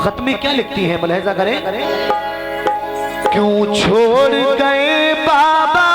खत में क्या लिखती है, मुलाहिजा करें। क्यों छोड़ गए बाबा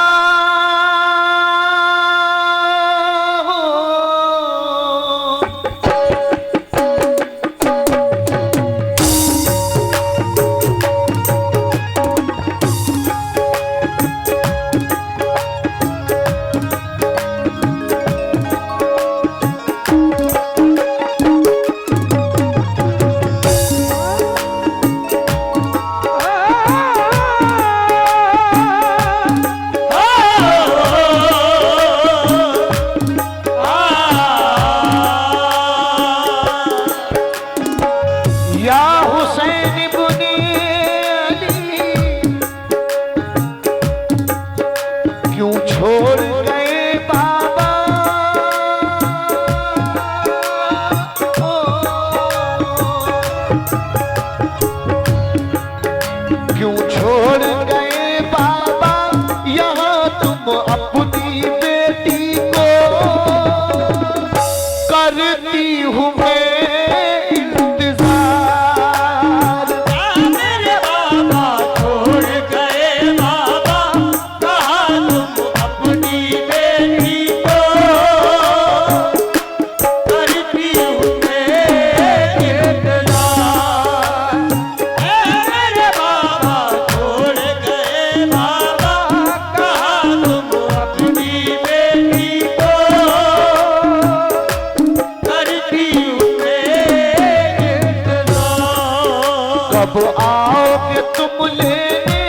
कब आओगे तुम लेने,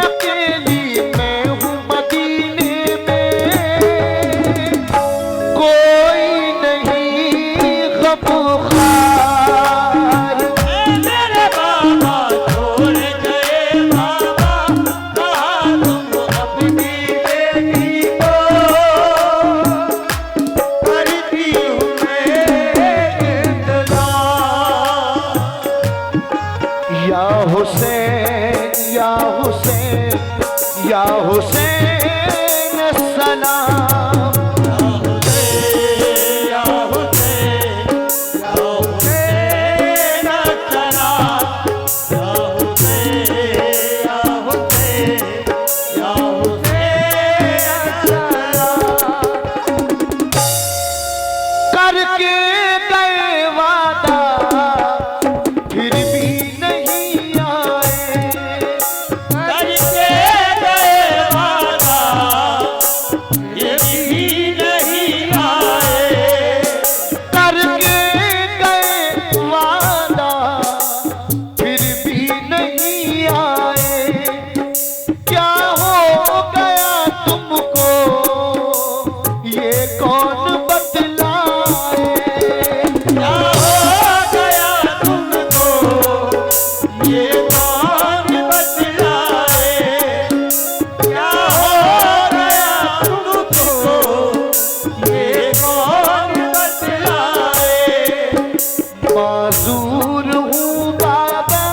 अकेली मैं हूँ मदीने में, कोई नहीं गमखार। मेरे बाबा छोड़ गए बाबा, कहा तुम अपनी बेटी को, करती हूँ मैं इंतजार। या हुसैन या हुसैन या हुसैन सलाम, या हुसैन या हुसैन सलाम, या हुसैन या हुसैन या हुसैन सलाम। करके गए वादा फिर भी नहीं आए, करके गए वादा ये भी नहीं आए, करके गए वादा फिर भी नहीं आए। क्या हो गया तुमको ये कौन बतलाए। क्या हो गया तुमको ये कौन बतलाए, क्या हो गया तुमको ये कौन बतलाए। माजूर हूँ बाबा,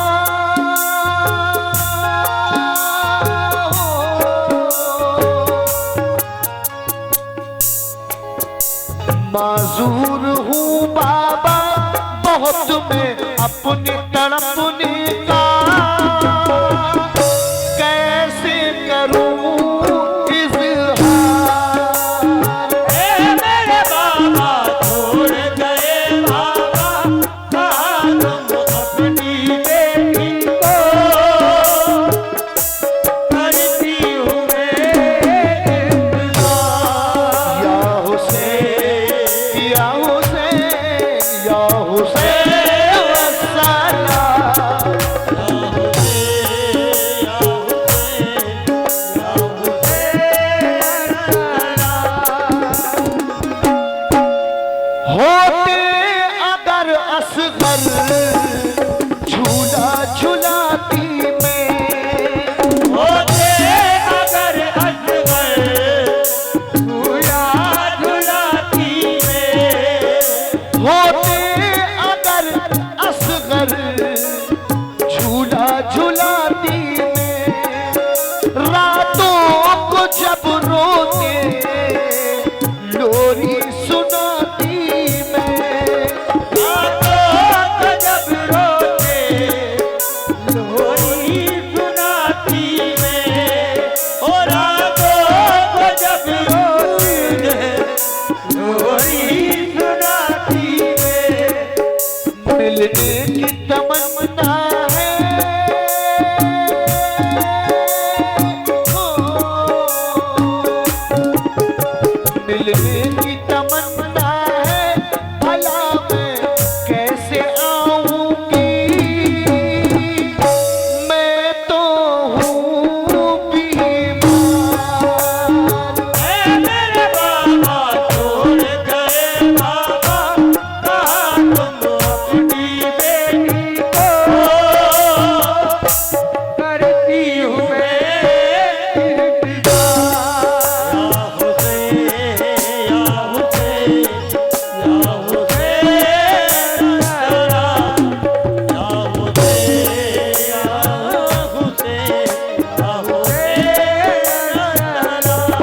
माजूर हूँ बाबा, बहुत में अपने तड़पने का कैसे करूँ इज़हार। मेरे बाबा छोड़ गए बाबा, कहा तुम अपनी बेटी को, करती हूँ मैं इंतजार। या हुसैन या हुसैन या हुसैन सलाम।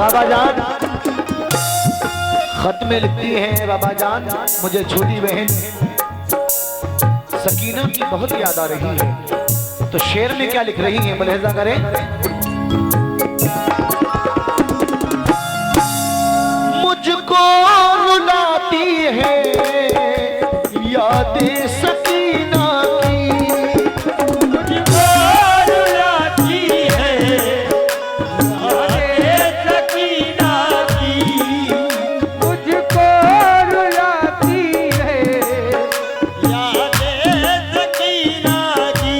बाबा जान खत में लिखती हैं, बाबा जान मुझे छोटी बहन सकीना की बहुत याद आ रही है। तो शेर में क्या लिख रही हैं, मुलाहिजा करें। मुझको रुलाती है यादें सकीना की, मुझको रुलाती है यादें सकीना की, मुझको रुलाती है यादें सकीना की,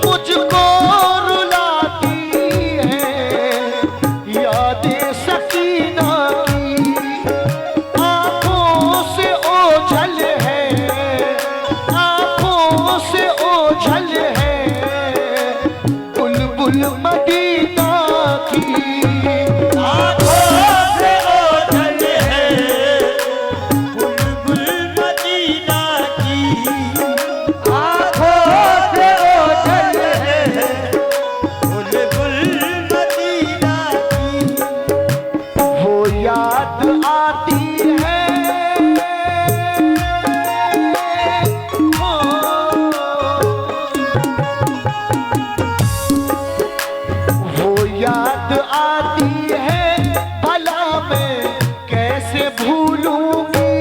मुझको रुलाती है यादें सकीना की। आंखों से ओझल है, आंखों से ओझल है बुलबुल मदीना की। आँखों से ओझल है बुलबुल मदीना की, आँखों से ओझल है बुलबुल मदीना की। वो याद आती है वो याद आती है, भला मैं कैसे भूलूंगी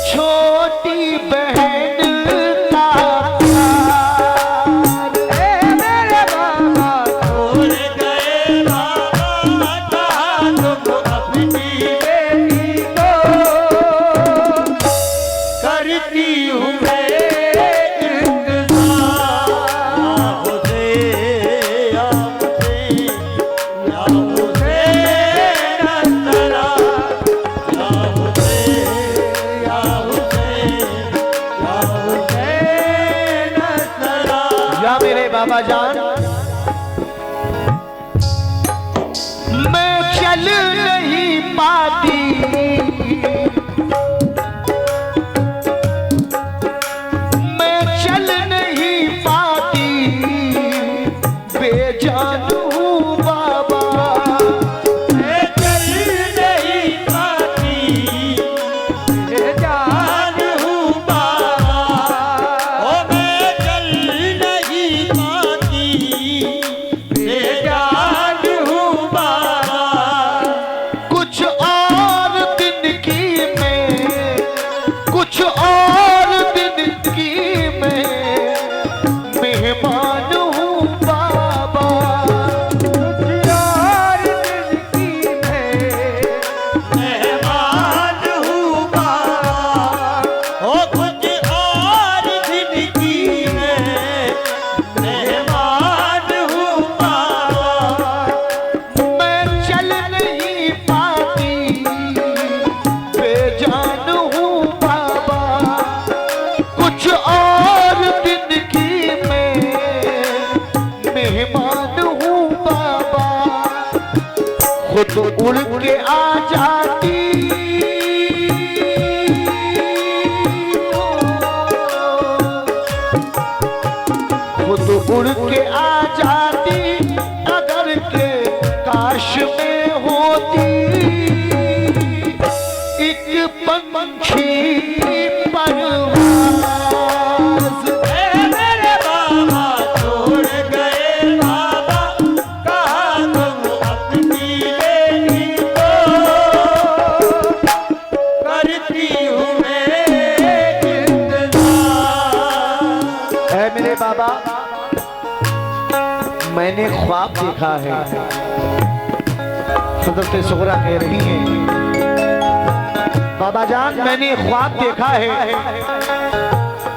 छोटी बहन का प्यार। ए मेरे बाबा छोड़ गए बाबा कहाँ तुम अपनी बेटी को करती हूँ मैं इंतजार। या मुझे नजरा, या मुझे नजरा। या मेरे बाबा जान मैं चल नहीं पाती, मैं चल नहीं पाती, बेजान हूँ बाबा। मैं चल नहीं पाती, जान हूँ बाबा। ओ मैं चल नहीं पाती, बेजान हूँ बाबा। कुछ और दिन की मैं, कुछ और दिन की मैं मेहमान हूँ बाबा। यार दिल की मैं मेहमान हूँ बाबा। ओ कुछ और दिन की मैं मेहमान हूँ बाबा। मैं चल नहीं पाती, बेजान हूँ बाबा। कुछ और दिन की मैं मेहमान हूँ बाबा। खुद उड़ के आ जाती खुद उड़ के आ जाती, अगर के काश में होती एक पंछी परवाज़। ए मेरे बाबा छोड़ गए बाबा कहाँ तुम अपनी बेटी को करती हूँ मैं इंतजार। है मेरे बाबा मैंने ख्वाब देखा है। हज़रत सुगरा कह रही हैं, बाबा जान मैंने ख्वाब देखा है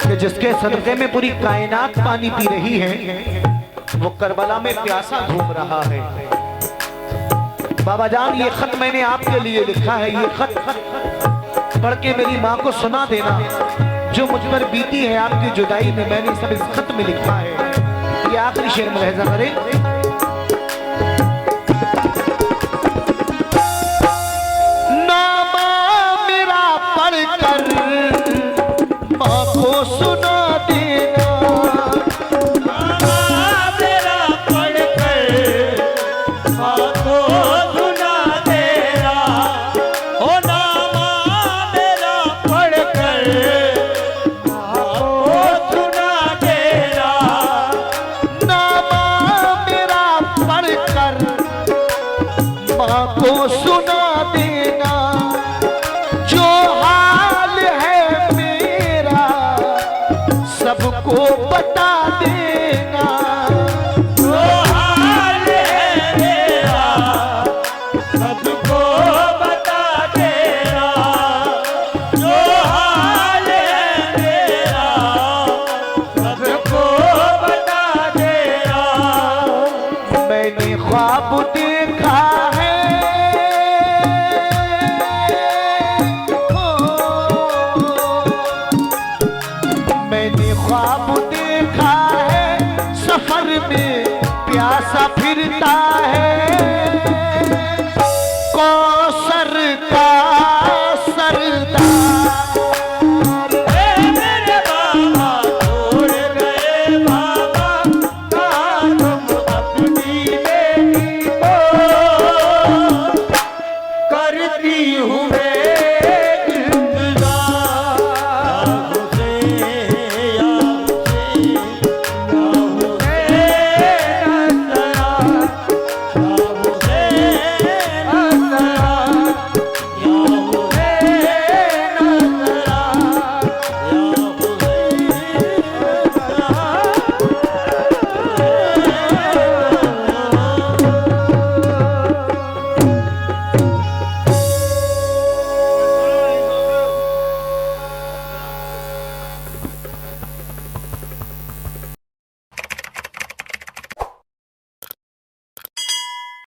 कि जिसके सदक़े में पूरी कायनात पानी पी रही है, वो करबला में प्यासा घूम रहा है। बाबा जान ये खत मैंने आपके लिए लिखा है, ये खत पढ़ के मेरी माँ को सुना देना। जो मुझ पर बीती है आपकी जुदाई में, मैंने सब इस खत में लिखा है। ये आखिरी शेर मुलाहिजा करें। नामा मेरा पढ़कर माँ को सुना देना, मेरा पढ़कर सबको बता देना। जो हाल है मेरा सबको बता देना, जो हाल है मेरा सबको बता देना। मैंने ख्वाब देखा है, मैंने ख्वाब देखा है, सफर में प्यासा फिरता है।